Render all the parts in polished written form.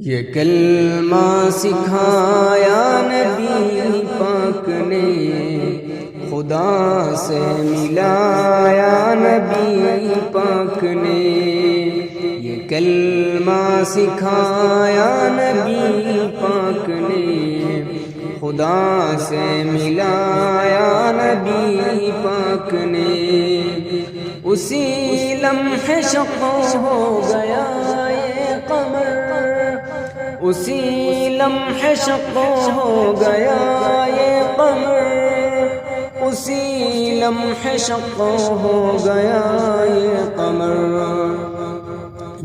یہ کلمہ سکھایا نبی پاک نے، خدا سے ملایا نبی پاک نے۔ یہ کلمہ سکھایا نبی پاک نے، خدا سے ملایا نبی پاک نے۔ اسی لمحے شق ہو گیا یہ قمر، اسی لمحے شق ہو گیا یہ قمر، اسی لمحے شق ہو گیا یہ قمر۔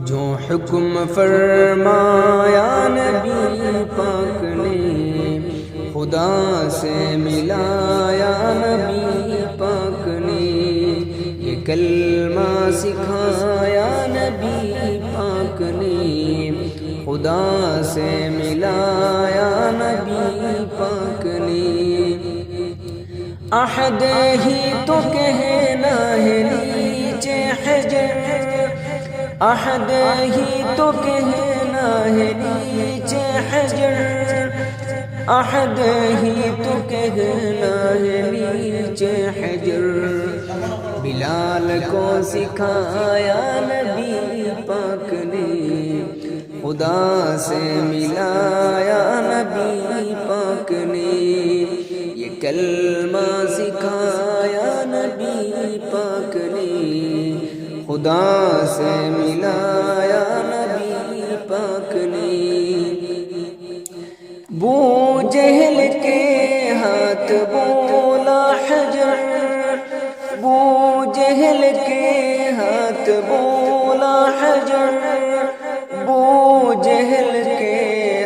جو حکم فرمایا نبی پاک نے، خدا سے ملایا نبی پاک نے۔ یہ کلمہ سکھایا نبی پاک نے، خدا سے ملایا نبی پاک نے۔ عہد ہی تو کہنا ہے نیچے حجر، عہد ہی تو کہنا ہے نیچے حجر، عہد ہی تو کہنا ہے نیچے حجر۔ بلال کو سکھایا نبی پاک نے، خدا سے ملایا نبی پاک نے۔ یہ کلمہ سکھایا نبی پاک نے، خدا سے ملایا نبی پاک نے۔ بو جہل کے ہاتھ بولا حجر، بو جہل کے ہاتھ بولا حجر، بو جہل کے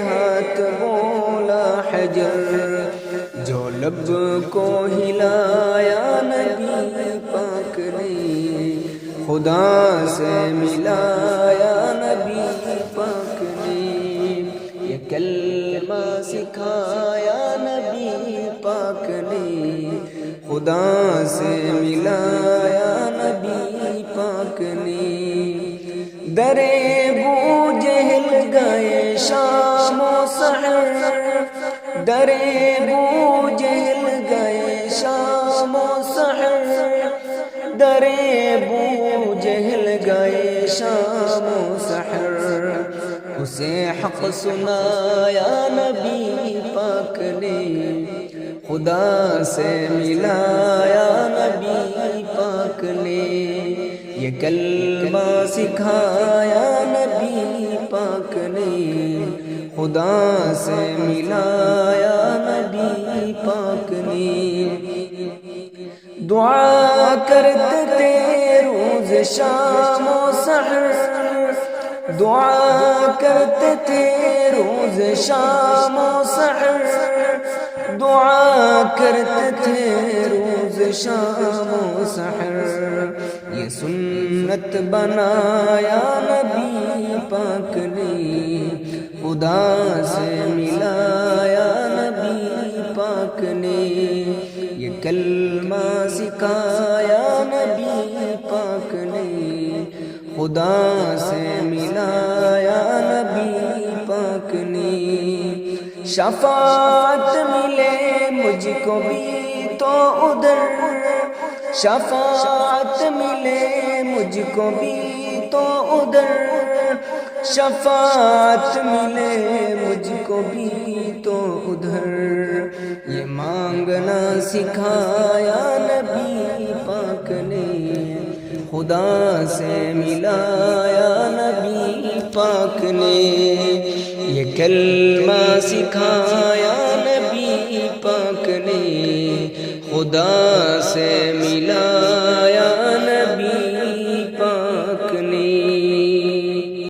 ہاتھ بولا حجر۔ جو لب کو ہلایا نبی پاک نے، خدا سے ملایا نبی پاک نے۔ یہ کلمہ سکھایا نبی پاک نے، خدا سے ملایا نبی پاک نے۔ درے بو جہل گئے شام و سحر، درے بو جہل گئے شام و سحر، درے بو جہل گئے شام و سحر۔ اسے حق سنایا نبی پاک نے، خدا سے ملایا نبی پاک نے۔ یہ کلمہ سکھایا نبی پاک نے، خدا سے ملایا نبی پاک نے۔ دعا کرتے تھے روز شام و سحر، دعا کرتے تھے روز شام و سحر، دعا کرتے تھے روز شام و سحر۔ یہ سنت بنایا نبی پاک نے، خدا سے ملایا نبی پاک نے۔ یہ کلمہ سکھایا نبی پاک نے، خدا سے ملایا نبی پاک نے۔ شفاعت ملے مجھ کو بھی تو ادھر، شفاعت ملے مجھ کو بھی تو ادھر، شفاعت ملے مجھ کو بھی تو ادھر۔ یہ مانگنا سکھایا نبی پاک نے، خدا سے ملایا نبی پاک نے۔ یہ کلمہ سکھایا نبی پاک نے، خدا سے ملایا